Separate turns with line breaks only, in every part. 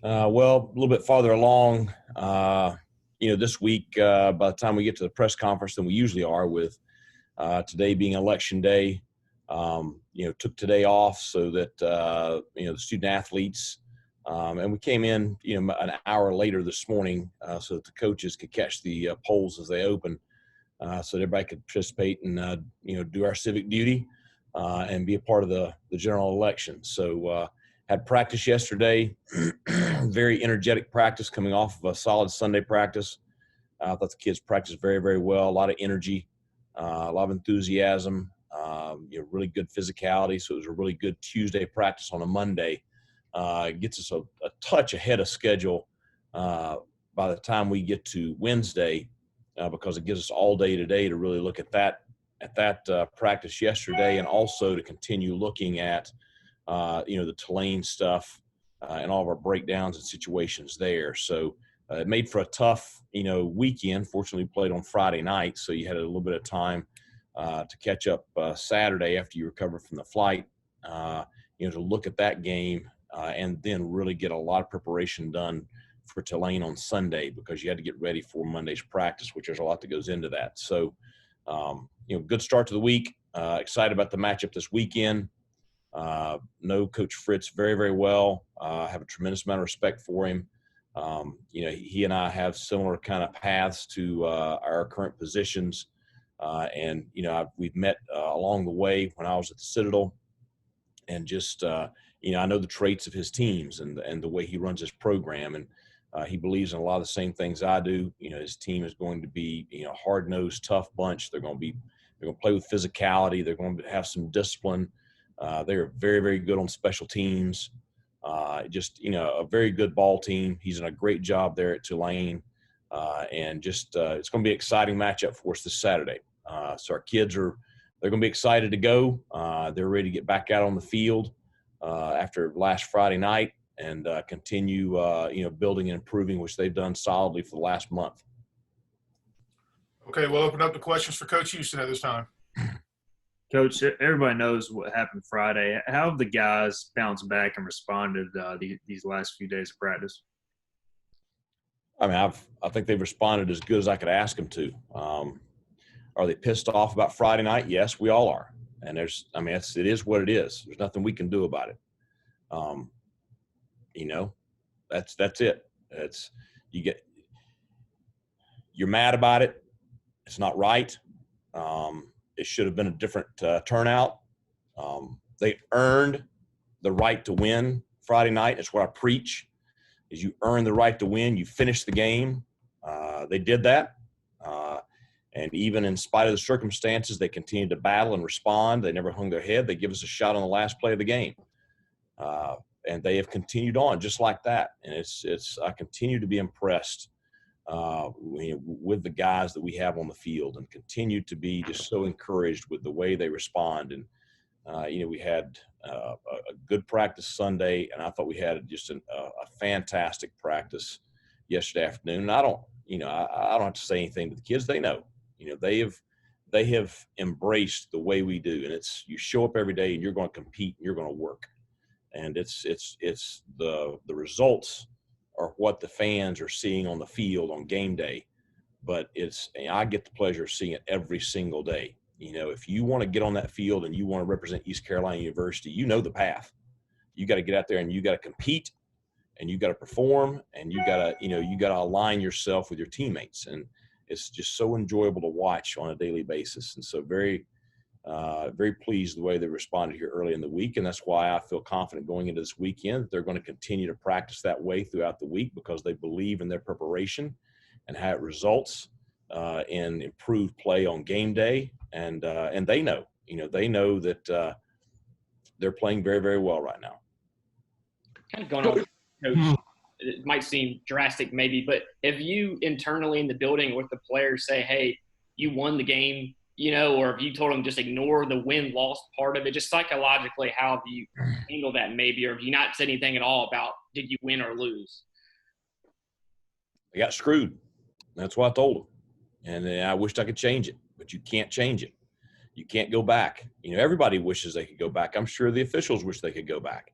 Well, a little bit farther along, this week, by the time we get to the press conference than we usually are with today being election day, took today off so that, the student athletes, and we came in, an hour later this morning so that the coaches could catch the polls as they open so that everybody could participate and, do our civic duty and be a part of the general election. So, had practice yesterday, very energetic practice coming off of a solid Sunday practice. I thought the kids practiced very, very well. A lot of energy, a lot of enthusiasm, really good physicality. So it was a really good Tuesday practice on a Monday. Gets us a touch ahead of schedule by the time we get to Wednesday because it gives us all day today to really look at that practice yesterday and also to continue looking at the Tulane stuff and all of our breakdowns and situations there. So it made for a tough, weekend. Fortunately, we played on Friday night, so you had a little bit of time to catch up Saturday after you recovered from the flight, to look at that game and then really get a lot of preparation done for Tulane on Sunday because you had to get ready for Monday's practice, which there's a lot that goes into that. So, good start to the week. Excited about the matchup this weekend. Know Coach Fritz very, very well. Have a tremendous amount of respect for him. He and I have similar kind of paths to our current positions. We've met along the way when I was at the Citadel and just, I know the traits of his teams and the way he runs his program. And he believes in a lot of the same things I do. His team is going to be, hard-nosed, tough bunch. They're going to play with physicality. They're going to have some discipline. They're very, very good on special teams. A very good ball team. He's done a great job there at Tulane. It's going to be an exciting matchup for us this Saturday. So our kids they're going to be excited to go. They're ready to get back out on the field after last Friday night and continue, building and improving, which they've done solidly for the last month.
Okay, we'll open up the questions for Coach Houston at this time.
Coach, everybody knows what happened Friday. How have the guys bounced back and responded these last few days of practice?
I mean, I think they've responded as good as I could ask them to. Are they pissed off about Friday night? Yes, we all are. And it is what it is. There's nothing we can do about it. That's it. You're mad about it. It's not right. It should have been a different turnout. They earned the right to win Friday night. That's what I preach, is you earn the right to win. You finish the game. They did that. And even in spite of the circumstances, they continued to battle and respond. They never hung their head. They give us a shot on the last play of the game. And they have continued on just like that. And I continue to be impressed with the guys that we have on the field and continue to be just so encouraged with the way they respond. And, we had a good practice Sunday, and I thought we had just a fantastic practice yesterday afternoon. And I don't have to say anything to the kids. They know, they have embraced the way we do. And it's, you show up every day and you're going to compete and you're going to work. And it's the results are what the fans are seeing on the field on game day. But I get the pleasure of seeing it every single day. If you want to get on that field and you want to represent East Carolina University, the path. You got to get out there and you got to compete and you got to perform and you got to align yourself with your teammates. And it's just so enjoyable to watch on a daily basis. And so very, very pleased the way they responded here early in the week. And that's why I feel confident going into this weekend that they're going to continue to practice that way throughout the week because they believe in their preparation and how it results in improved play on game day. And they know that they're playing very, very well right now.
Kind of going on, Coach, it might seem drastic maybe, but if you internally in the building with the players say, hey, you won the game, or if you told them just ignore the win-loss part of it, just psychologically, how have you handled that maybe, or have you not said anything at all about did you win or lose?
They got screwed. That's what I told them. And I wished I could change it, but you can't change it. You can't go back. Everybody wishes they could go back. I'm sure the officials wish they could go back.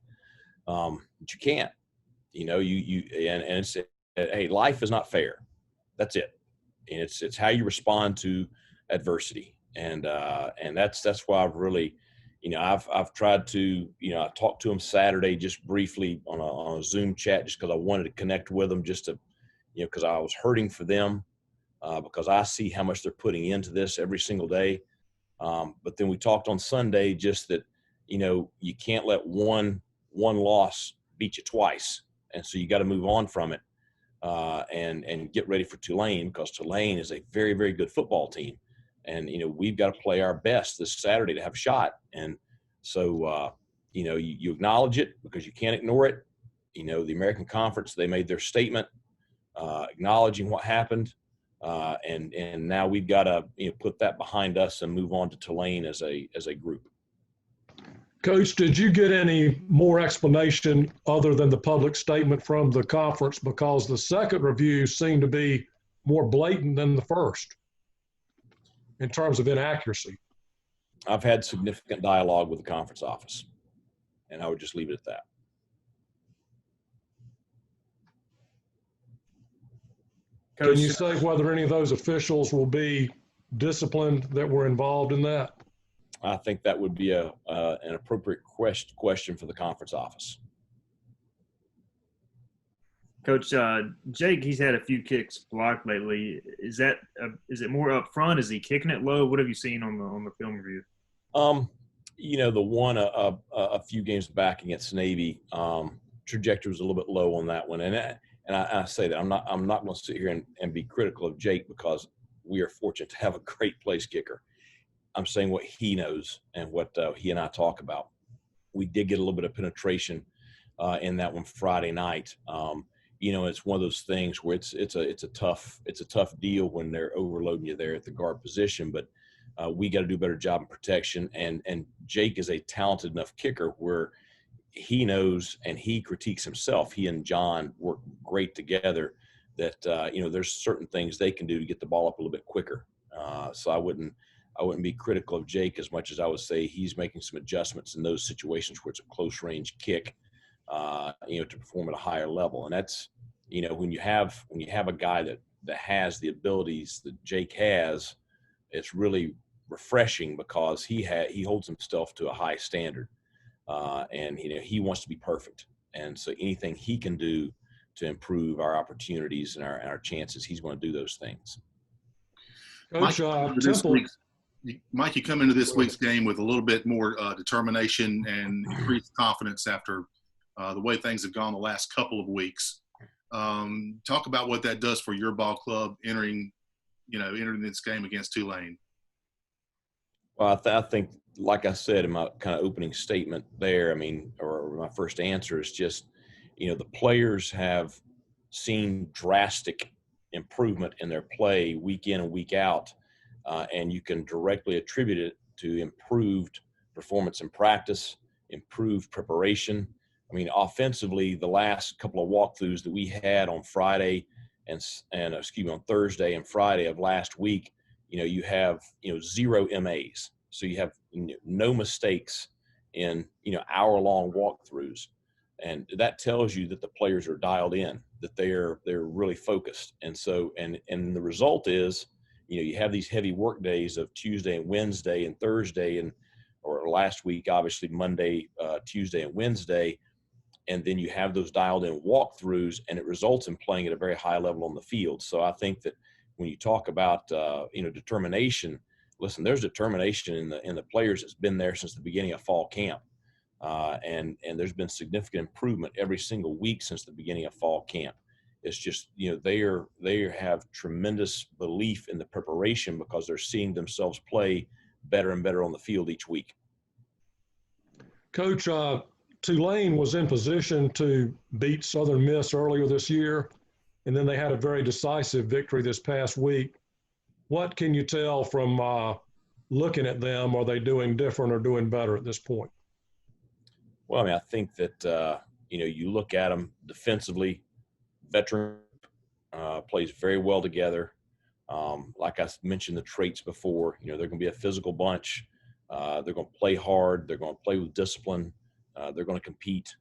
But you can't. you know, and it's, hey, life is not fair. That's it. And it's how you respond to adversity. And that's why I've really, you know, I've tried to, you know, I talked to them Saturday just briefly on a Zoom chat, just because I wanted to connect with them, just to, you know, because I was hurting for them, because I see how much they're putting into this every single day. But then we talked on Sunday just that, you know, you can't let one loss beat you twice. And so you got to move on from it, and get ready for Tulane, because Tulane is a very, very good football team. And, you know, we've got to play our best this Saturday to have a shot. And so, you know, you acknowledge it because you can't ignore it. You know, the American Conference, they made their statement acknowledging what happened. And now we've got to, you know, put that behind us and move on to Tulane as a group.
Coach, did you get any more explanation other than the public statement from the conference? Because the second review seemed to be more blatant than the first in terms of inaccuracy.
I've had significant dialogue with the conference office, and I would just leave it at that.
Can you say whether any of those officials will be disciplined that were involved in that?
I think that would be an appropriate question for the conference office.
Coach, Jake, he's had a few kicks blocked lately. Is it more up front? Is he kicking it low? What have you seen on the film review?
You know, the one a few games back against Navy, trajectory was a little bit low on that one, and I say that I'm not going to sit here and be critical of Jake, because we are fortunate to have a great place kicker. I'm saying what he knows and what he and I talk about. We did get a little bit of penetration in that one Friday night. You know, it's one of those things where it's a tough deal when they're overloading you there at the guard position. But we got to do a better job in protection. And Jake is a talented enough kicker where he knows and he critiques himself. He and John work great together. That you know, there's certain things they can do to get the ball up a little bit quicker. So I wouldn't be critical of Jake as much as I would say he's making some adjustments in those situations where it's a close range kick, you know, to perform at a higher level. And that's, you know, when you have a guy that has the abilities that Jake has, it's really refreshing, because he holds himself to a high standard, and you know, he wants to be perfect. And so anything he can do to improve our opportunities and our chances, he's going to do those things.
Coach,
Mike, you come into this week's game with a little bit more determination and increased confidence after the way things have gone the last couple of weeks. Talk about what that does for your ball club entering this game against Tulane.
Well, I think, like I said in my kind of opening statement there, I mean, or my first answer is just, you know, the players have seen drastic improvement in their play week in and week out. And you can directly attribute it to improved performance in practice, improved preparation. I mean, offensively, the last couple of walkthroughs that we had on Friday and on Thursday and Friday of last week, you know, you have, you know, 0 MAs. So you have no mistakes in, you know, hour-long walkthroughs. And that tells you that the players are dialed in, that they're really focused. And so, and the result is, you know, you have these heavy work days of Tuesday and Wednesday and Thursday, or last week, obviously Monday, Tuesday and Wednesday. And then you have those dialed in walkthroughs, and it results in playing at a very high level on the field. So I think that when you talk about, you know, determination, listen, there's determination in the players that's been there since the beginning of fall camp. And there's been significant improvement every single week since the beginning of fall camp. It's just, you know, they have tremendous belief in the preparation because they're seeing themselves play better and better on the field each week.
Coach, Tulane was in position to beat Southern Miss earlier this year, and then they had a very decisive victory this past week. What can you tell from looking at them? Are they doing different or doing better at this point?
Well, I mean, I think that, you know, you look at them defensively, veteran plays very well together. Like I mentioned the traits before, you know, they're going to be a physical bunch. They're going to play hard. They're going to play with discipline. They're going to compete.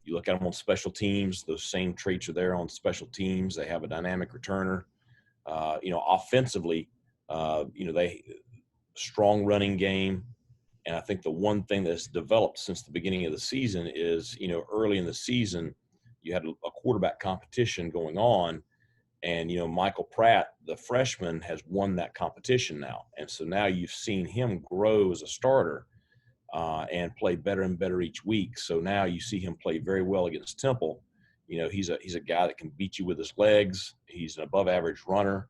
You look at them on special teams; those same traits are there on special teams. They have a dynamic returner. Offensively, they strong running game. And I think the one thing that's developed since the beginning of the season is, early in the season, you had a quarterback competition going on. And, Michael Pratt, the freshman, has won that competition now. And so now you've seen him grow as a starter and play better and better each week. So now you see him play very well against Temple. He's a guy that can beat you with his legs. He's an above average runner.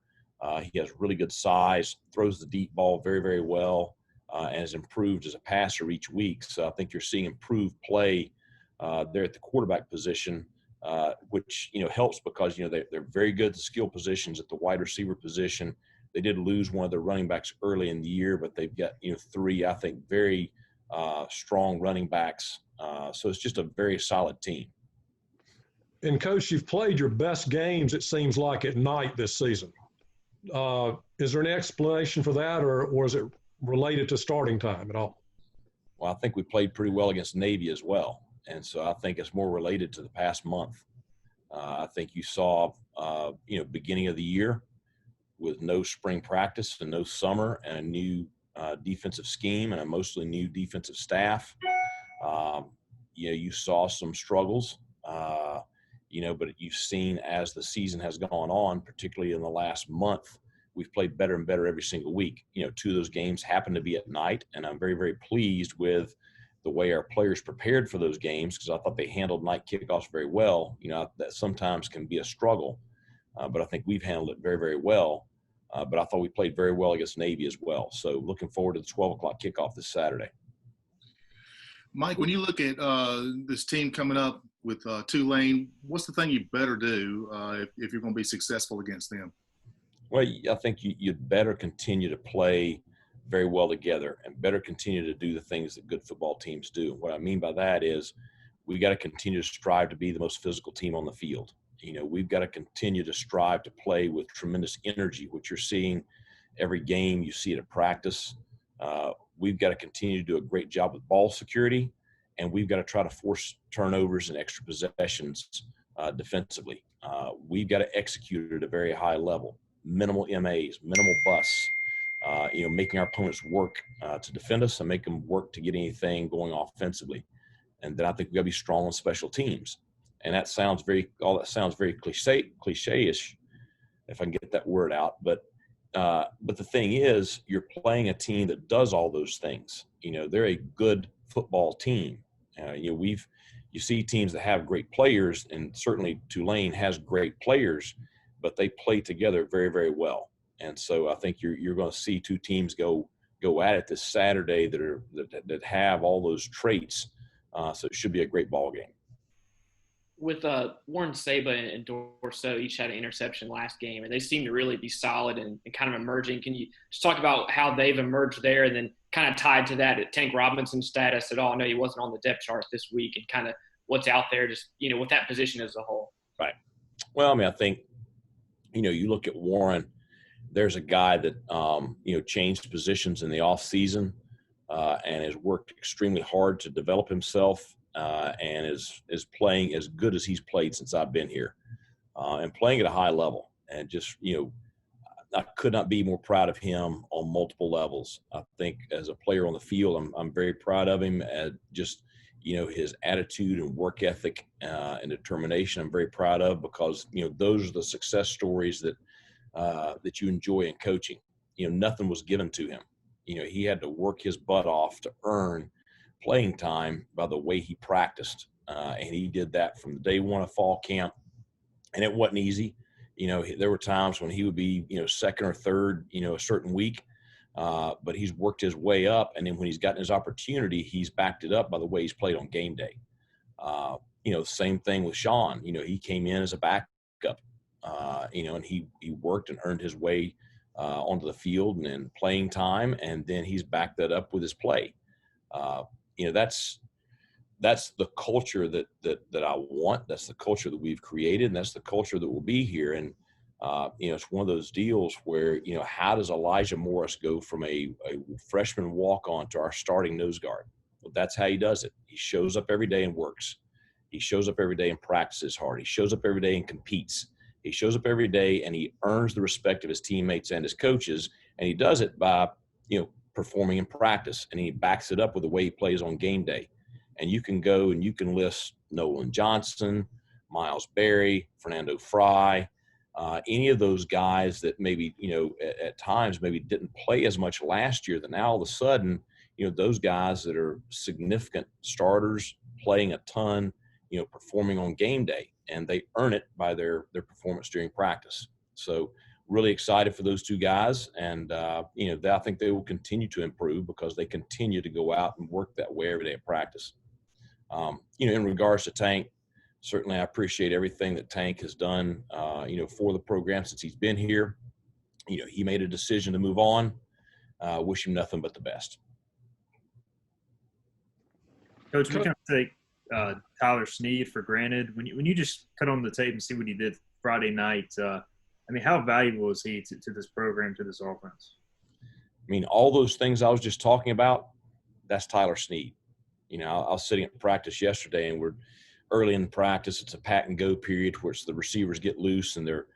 He has really good size, throws the deep ball very, very well, and has improved as a passer each week. So I think you're seeing improved play there at the quarterback position, which, helps because, they're very good at the skill positions at the wide receiver position. They did lose one of their running backs early in the year, but they've got, three, I think, very strong running backs. So it's just a very solid team.
And Coach, you've played your best games, it seems like, at night this season. Is there any explanation for that, or is it related to starting time at all?
Well, I think we played pretty well against Navy as well. And so I think it's more related to the past month. I think you saw, beginning of the year with no spring practice and no summer and a new defensive scheme and a mostly new defensive staff. You saw some struggles, but you've seen as the season has gone on, particularly in the last month, we've played better and better every single week. Two of those games happen to be at night, and I'm very, very pleased with the way our players prepared for those games because I thought they handled night kickoffs very well. That sometimes can be a struggle, but I think we've handled it very, very well. But I thought we played very well against Navy as well. So looking forward to the 12 o'clock kickoff this Saturday.
Mike, when you look at this team coming up with Tulane, what's the thing you better do if you're going to be successful against them?
Well, I think you'd better continue to play very well together and better continue to do the things that good football teams do. What I mean by that is we got to continue to strive to be the most physical team on the field. We've got to continue to strive to play with tremendous energy, which you're seeing every game. You see it at practice. We've got to continue to do a great job with ball security, and we've got to try to force turnovers and extra possessions defensively. We've got to execute at a very high level, minimal MAs, minimal busts, making our opponents work to defend us and make them work to get anything going offensively. And then I think we've got to be strong on special teams. And that sounds very cliche-ish, if I can get that word out. But the thing is, you're playing a team that does all those things. They're a good football team. You see teams that have great players, and certainly Tulane has great players, but they play together very, very well. And so I think you're going to see two teams go at it this Saturday that have all those traits. So it should be a great ball game.
With Warren Saba and Dorso each had an interception last game, and they seem to really be solid and kind of emerging. Can you just talk about how they've emerged there, and then kind of tied to that at Tank Robinson's status at all? I know he wasn't on the depth chart this week, and kind of what's out there just, with that position as a whole.
Right. Well, I think, you look at Warren, there's a guy that, changed positions in the off season and has worked extremely hard to develop himself. And is playing as good as he's played since I've been here, and playing at a high level. And just, I could not be more proud of him on multiple levels. I think as a player on the field, I'm very proud of him at just, his attitude and work ethic and determination. I'm very proud of because, those are the success stories that you enjoy in coaching. Nothing was given to him. He had to work his butt off to earn playing time by the way he practiced. And he did that from day one of fall camp. And it wasn't easy. There were times when he would be, second or third, a certain week. But he's worked his way up. And then when he's gotten his opportunity, he's backed it up by the way he's played on game day. Same thing with Sean. He came in as a backup, and he worked and earned his way onto the field and in playing time. And then he's backed that up with his play. That's the culture that I want. That's the culture that we've created, and that's the culture that will be here. And it's one of those deals where how does Elijah Morris go from a freshman walk-on to our starting nose guard? Well, that's how he does it. He shows up every day and works. He shows up every day and practices hard. He shows up every day and competes. He shows up every day and he earns the respect of his teammates and his coaches. And he does it by, performing in practice. And he backs it up with the way he plays on game day. And you can go and you can list Nolan Johnson, Miles Berry, Fernando Fry, any of those guys that maybe, at times maybe didn't play as much last year, that now all of a sudden, those guys that are significant starters, playing a ton, performing on game day, and they earn it by their performance during practice. So really excited for those two guys. And, I think they will continue to improve because they continue to go out and work that way every day at practice. In regards to Tank, certainly I appreciate everything that Tank has done, for the program since he's been here. He made a decision to move on. Wish him nothing but the best.
Coach, we kind of take Tyler Snead for granted. When you just cut on the tape and see what he did Friday night, how valuable is he to this program, to this offense?
All those things I was just talking about, that's Tyler Snead. I was sitting at practice yesterday, and we're early in practice. It's a pat and go period where the receivers get loose and their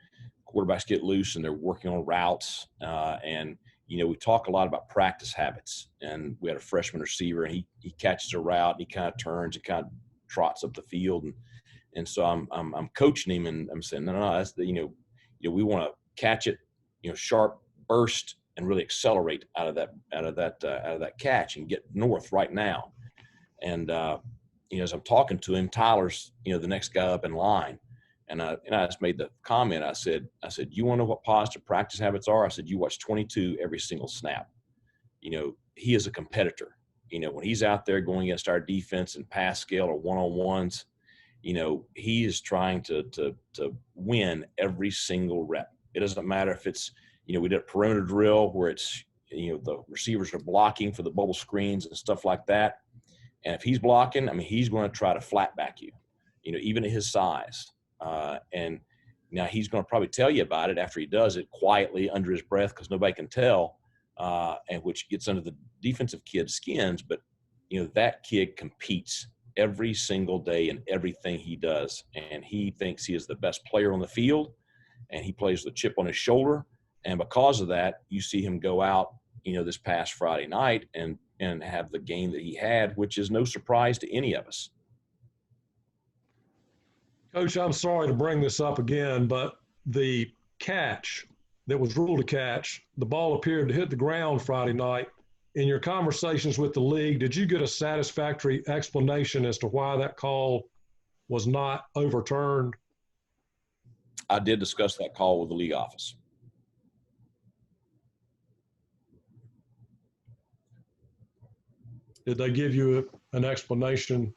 quarterbacks get loose and they're working on routes. We talk a lot about practice habits. And we had a freshman receiver, and he catches a route, and he kind of turns and kind of trots up the field. And so I'm coaching him, and I'm saying, no, that's we want to catch it, sharp burst and really accelerate out of that catch and get north right now. And as I'm talking to him, Tyler's the next guy up in line, and I just made the comment. I said, you want to know what positive practice habits are? I said, you watch 22 every single snap. He is a competitor. When he's out there going against our defense and pass scale or one-on-ones, he is trying to win every single rep. It doesn't matter if it's, we did a perimeter drill where it's, the receivers are blocking for the bubble screens and stuff like that. And if he's blocking, he's going to try to flat back you, even at his size. And now he's going to probably tell you about it after he does it quietly under his breath because nobody can tell, and which gets under the defensive kid's skins. But, that kid competes every single day in everything he does. And he thinks he is the best player on the field, and he plays with a chip on his shoulder. And because of that, you see him go out, this past Friday night and have the game that he had, which is no surprise to any of us.
Coach, I'm sorry to bring this up again, but the catch that was ruled a catch, the ball appeared to hit the ground Friday night. In your conversations with the league, did you get a satisfactory explanation as to why that call was not overturned?
I did discuss that call with the league office.
Did they give you an explanation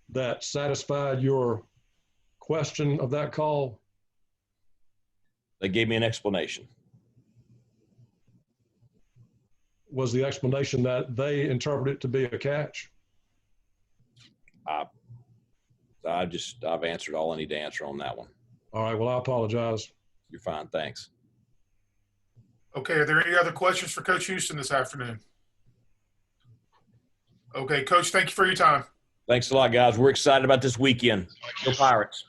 that satisfied your question of that call?
They gave me an explanation.
Was the explanation that they interpreted it to be a catch?
I've answered all I need to answer on that one.
All right, well, I apologize.
You're fine. Thanks.
Okay, are there any other questions for Coach Houston this afternoon? Okay, Coach, thank you for your time.
Thanks a lot, guys. We're excited about this weekend. Go Pirates.